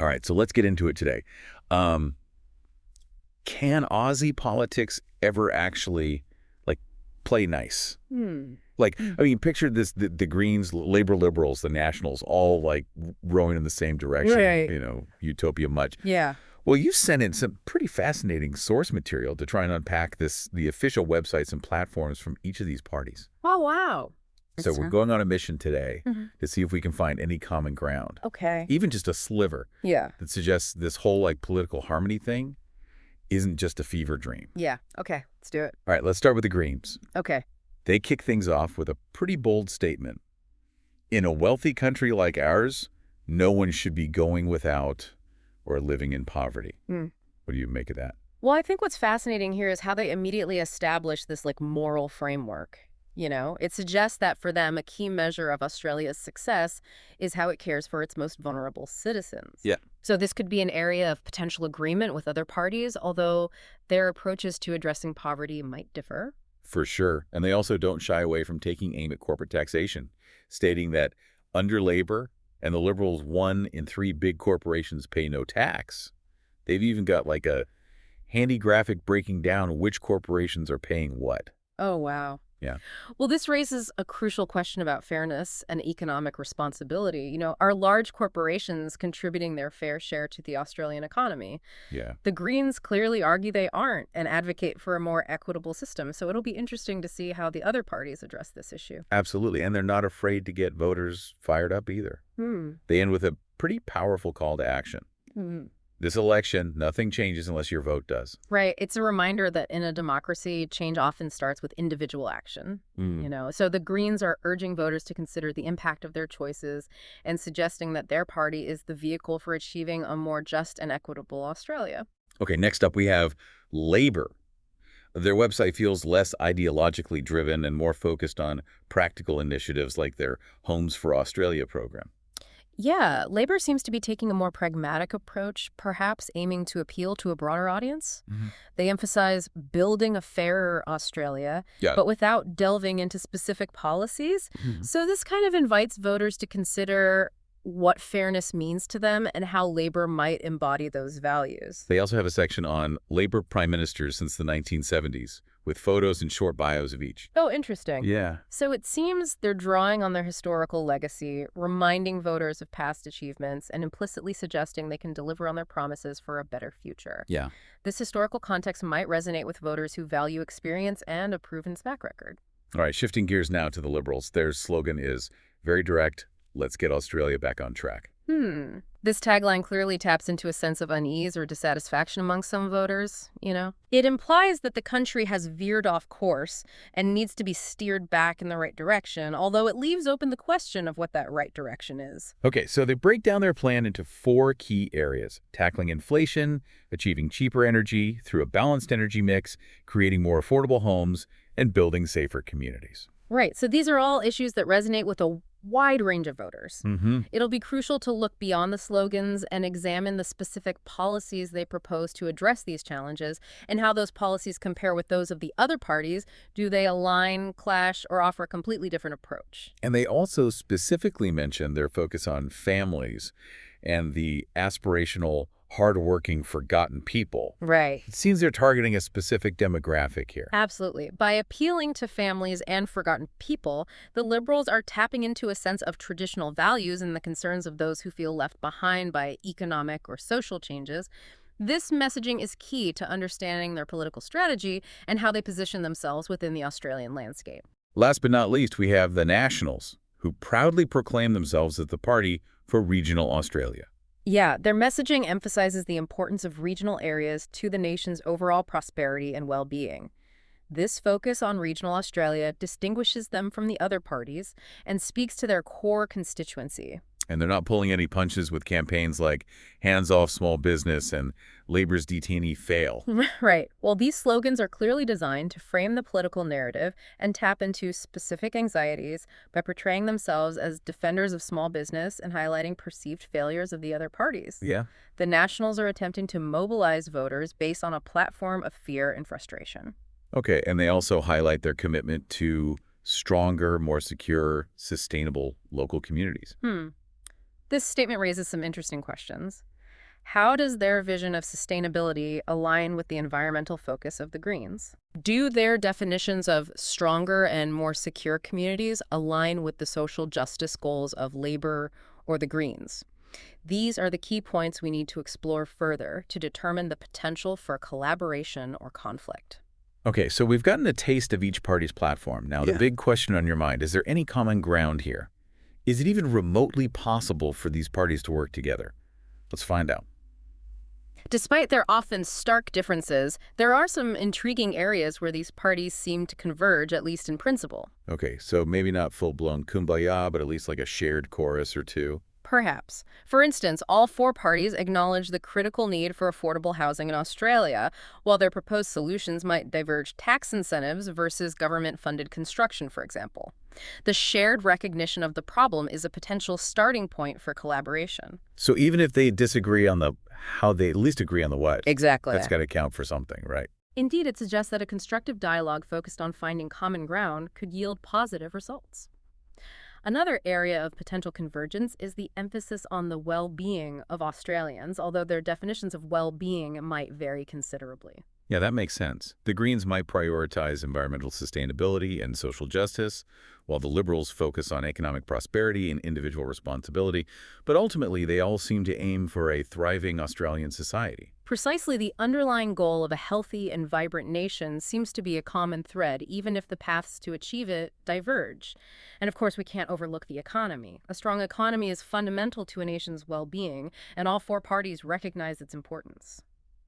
All right, so let's get into it today. Um, can Aussie politics ever actually, like, play nice? Hmm. Like, Mm. I mean, picture this, the Greens, Labor Liberals, the Nationals, all, like, rowing in the same direction, Right. utopia much. Yeah. Well, you sent in some pretty fascinating source material to try and unpack the official websites and platforms from each of these parties. Oh, wow. So we're So, going on a mission today mhm. to see if we can find any common ground, Okay. even just a sliver Yeah. that suggests this whole, like, political harmony thing isn't just a fever dream. Yeah. Okay. Let's do it. All right, let's start with the Greens. Okay. They kick things off with a pretty bold statement. In a wealthy country like ours, no one should be going without or living in poverty. Mm. What do you make of that? Well, I think what's fascinating here is how they immediately establish this like moral framework. It suggests that for them, a key measure of Australia's success is how it cares for its most vulnerable citizens. Yeah, So this could be an area of potential agreement with other parties, although their approaches to addressing poverty might differ. for sure. And they also don't shy away from taking aim at corporate taxation, stating that under Labor and the Liberals, 1 in 3 big corporations pay no tax. They've even got like a handy graphic breaking down which corporations are paying what. Oh, wow. Yeah. Well, this raises a crucial question about fairness and economic responsibility. Are large corporations contributing their fair share to the Australian economy? Yeah. The Greens clearly argue they aren't and advocate for a more equitable system. So it'll be interesting to see how the other parties address this issue. Absolutely. And they're not afraid to get voters fired up either. Hmm. They end with a pretty powerful call to action. Hmm. This election, nothing changes unless your vote does. Right. It's a reminder that in a democracy, change often starts with individual action. Mm. So the Greens are urging voters to consider the impact of their choices and suggesting that their party is the vehicle for achieving a more just and equitable Australia. Okay, next up we have Labor. Their website feels less ideologically driven and more focused on practical initiatives like their Homes for Australia program. Yeah, Labor seems to be taking a more pragmatic approach, perhaps aiming to appeal to a broader audience. Mhm. They emphasize building a fairer Australia, Yeah. but without delving into specific policies. Mhm. So this kind of invites voters to consider what fairness means to them and how Labor might embody those values. They also have a section on Labor prime ministers since the 1970s, with photos and short bios of each. Oh, interesting. Yeah. So it seems they're drawing on their historical legacy, reminding voters of past achievements, and implicitly suggesting they can deliver on their promises for a better future. Yeah. This historical context might resonate with voters who value experience and a proven track record. All right, shifting gears now to the Liberals. Their slogan is very direct, let's get Australia back on track. This tagline clearly taps into a sense of unease or dissatisfaction among some voters. It implies that the country has veered off course and needs to be steered back in the right direction, although it leaves open the question of what that right direction is. Okay, so they break down their plan into 4 key areas: tackling inflation, achieving cheaper energy through a balanced energy mix, creating more affordable homes, and building safer communities. Right, so these are all issues that resonate with a wide range of voters. Mm-hmm. It'll be crucial to look beyond the slogans and examine the specific policies they propose to address these challenges and how those policies compare with those of the other parties. Do they align, clash, or offer a completely different approach? And they also specifically mention their focus on families and the aspirational, hardworking, forgotten people. Right. It seems they're targeting a specific demographic here. Absolutely. By appealing to families and forgotten people, the Liberals are tapping into a sense of traditional values and the concerns of those who feel left behind by economic or social changes. This messaging is key to understanding their political strategy and how they position themselves within the Australian landscape. Last but not least, we have the Nationals, who proudly proclaim themselves as the party for regional Australia. Yeah, their messaging emphasizes the importance of regional areas to the nation's overall prosperity and well-being. This focus on regional Australia distinguishes them from the other parties and speaks to their core constituency. And they're not pulling any punches with campaigns like hands off small business and Labor's detainee fail. Right. Well, these slogans are clearly designed to frame the political narrative and tap into specific anxieties by portraying themselves as defenders of small business and highlighting perceived failures of the other parties. Yeah. The Nationals are attempting to mobilize voters based on a platform of fear and frustration. Okay, and they also highlight their commitment to stronger, more secure, sustainable local communities. This statement raises some interesting questions. How does their vision of sustainability align with the environmental focus of the Greens? Do their definitions of stronger and more secure communities align with the social justice goals of labor or the Greens? These are the key points we need to explore further to determine the potential for collaboration or conflict. Okay, so we've gotten a taste of each party's platform. Now, the Yeah. big question on your mind, is there any common ground here? Is it even remotely possible for these parties to work together? Let's find out. Despite their often stark differences, there are some intriguing areas where these parties seem to converge, at least in principle. Okay, so maybe not full-blown kumbaya, but at least like a shared chorus or two. Perhaps. For instance, all four parties acknowledge the critical need for affordable housing in Australia, while their proposed solutions might diverge tax incentives versus government-funded construction, for example. The shared recognition of the problem is a potential starting point for collaboration. So even if they disagree on the how, they at least agree on the what. Exactly. That's got to count for something, right? Indeed, it suggests that a constructive dialogue focused on finding common ground could yield positive results. Another area of potential convergence is the emphasis on the well-being of Australians, although their definitions of well-being might vary considerably. Yeah, that makes sense. The Greens might prioritize environmental sustainability and social justice, while the Liberals focus on economic prosperity and individual responsibility. But ultimately, they all seem to aim for a thriving Australian society. Precisely the underlying goal of a healthy and vibrant nation seems to be a common thread, even if the paths to achieve it diverge. And of course, we can't overlook the economy. A strong economy is fundamental to a nation's well-being, and all four parties recognize its importance.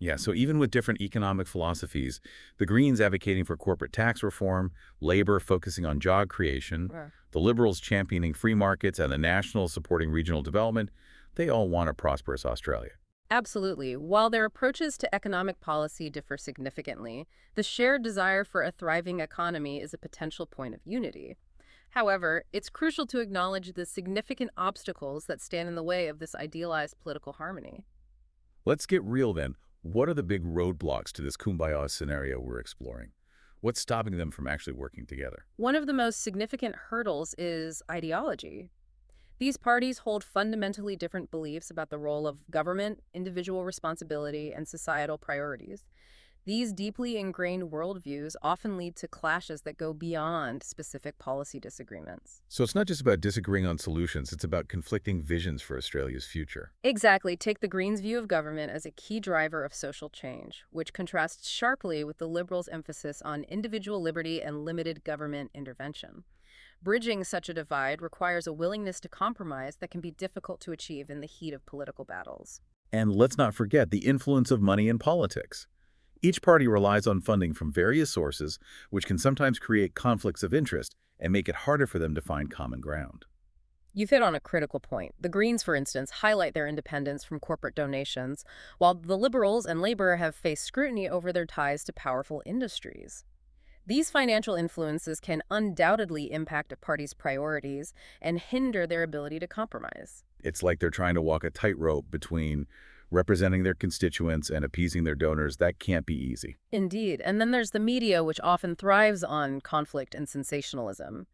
Yeah, so even with different economic philosophies, the Greens advocating for corporate tax reform, Labor focusing on job creation, Right. the Liberals championing free markets, and the Nationals supporting regional development, they all want a prosperous Australia. Absolutely. While their approaches to economic policy differ significantly, the shared desire for a thriving economy is a potential point of unity. However, it's crucial to acknowledge the significant obstacles that stand in the way of this idealized political harmony. Let's get real then. What are the big roadblocks to this kumbaya scenario we're exploring? What's stopping them from actually working together? One of the most significant hurdles is ideology. These parties hold fundamentally different beliefs about the role of government, individual responsibility, and societal priorities. These deeply ingrained worldviews often lead to clashes that go beyond specific policy disagreements. So it's not just about disagreeing on solutions, it's about conflicting visions for Australia's future. Exactly. Take the Greens' view of government as a key driver of social change, which contrasts sharply with the Liberals' emphasis on individual liberty and limited government intervention. Bridging such a divide requires a willingness to compromise that can be difficult to achieve in the heat of political battles. And let's not forget the influence of money in politics. Each party relies on funding from various sources, which can sometimes create conflicts of interest and make it harder for them to find common ground. You've hit on a critical point. The Greens, for instance, highlight their independence from corporate donations, while the Liberals and Labor have faced scrutiny over their ties to powerful industries. These financial influences can undoubtedly impact a party's priorities and hinder their ability to compromise. It's like they're trying to walk a tightrope between representing their constituents and appeasing their donors. That can't be easy. Indeed. And then there's the media, which often thrives on conflict and sensationalism.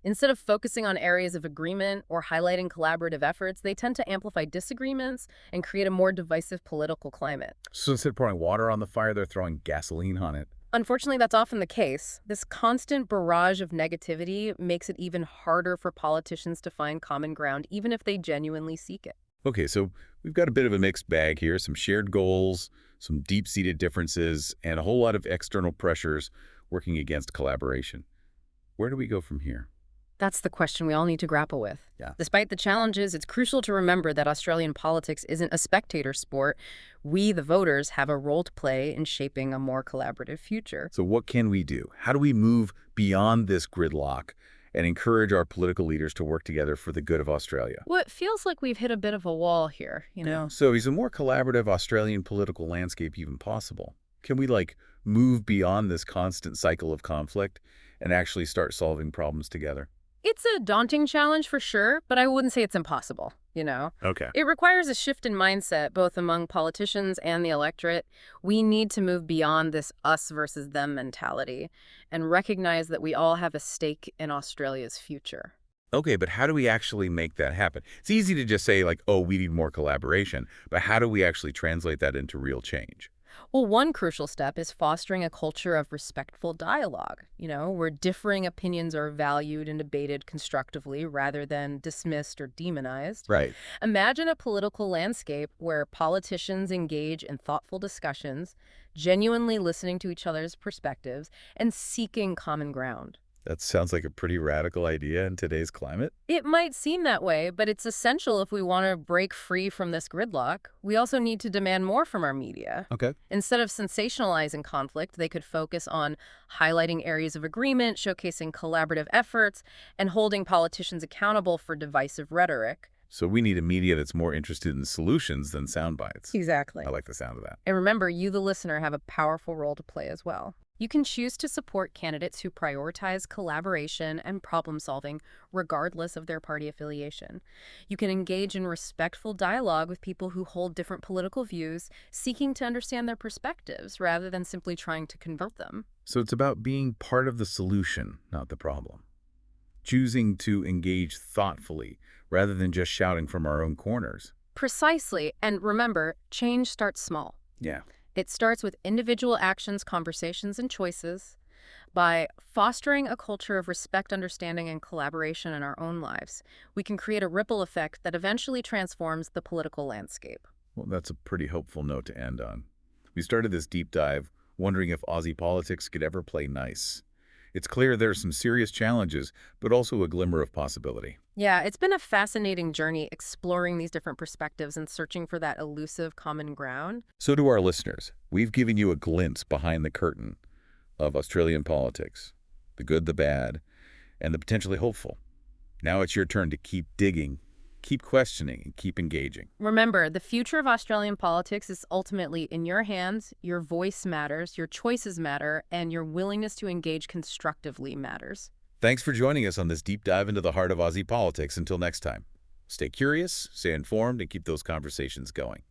Instead of focusing on areas of agreement or highlighting collaborative efforts, they tend to amplify disagreements and create a more divisive political climate. So instead of pouring water on the fire, they're throwing gasoline on it. Unfortunately, that's often the case. This constant barrage of negativity makes it even harder for politicians to find common ground, even if they genuinely seek it. Okay, so we've got a bit of a mixed bag here, some shared goals, some deep-seated differences, and a whole lot of external pressures working against collaboration. Where do we go from here? That's the question we all need to grapple with. Yeah. Despite the challenges, it's crucial to remember that Australian politics isn't a spectator sport. We, the voters, have a role to play in shaping a more collaborative future. So what can we do? How do we move beyond this gridlock and encourage our political leaders to work together for the good of Australia? Well, it feels like we've hit a bit of a wall here, you know? So is a more collaborative Australian political landscape even possible? Can we, move beyond this constant cycle of conflict and actually start solving problems together? It's a daunting challenge for sure, but I wouldn't say it's impossible, you know? Okay. It requires a shift in mindset, both among politicians and the electorate. We need to move beyond this us versus them mentality and recognize that we all have a stake in Australia's future. Okay, but how do we actually make that happen? It's easy to just say, like, oh, we need more collaboration, but how do we actually translate that into real change? Well, one crucial step is fostering a culture of respectful dialogue, where differing opinions are valued and debated constructively rather than dismissed or demonized. Right. Imagine a political landscape where politicians engage in thoughtful discussions, genuinely listening to each other's perspectives, and seeking common ground. That sounds like a pretty radical idea in today's climate. It might seem that way, but it's essential if we want to break free from this gridlock. We also need to demand more from our media. Okay. Instead of sensationalizing conflict, they could focus on highlighting areas of agreement, showcasing collaborative efforts, and holding politicians accountable for divisive rhetoric. So we need a media that's more interested in solutions than sound bites. Exactly. I like the sound of that. And remember, you, the listener, have a powerful role to play as well. You can choose to support candidates who prioritize collaboration and problem solving, regardless of their party affiliation. You can engage in respectful dialogue with people who hold different political views, seeking to understand their perspectives rather than simply trying to convert them. So it's about being part of the solution, not the problem. Choosing to engage thoughtfully rather than just shouting from our own corners. Precisely. And remember, change starts small. Yeah. It starts with individual actions, conversations, and choices. By fostering a culture of respect, understanding, and collaboration in our own lives, we can create a ripple effect that eventually transforms the political landscape. Well, that's a pretty hopeful note to end on. We started this deep dive wondering if Aussie politics could ever play nice. It's clear there are some serious challenges, but also a glimmer of possibility. Yeah, it's been a fascinating journey exploring these different perspectives and searching for that elusive common ground. So to our listeners, we've given you a glimpse behind the curtain of Australian politics, the good, the bad, and the potentially hopeful. Now it's your turn to keep digging, keep questioning, and keep engaging. Remember, the future of Australian politics is ultimately in your hands. Your voice matters, your choices matter, and your willingness to engage constructively matters. Thanks for joining us on this deep dive into the heart of Aussie politics. Until next time, stay curious, stay informed, and keep those conversations going.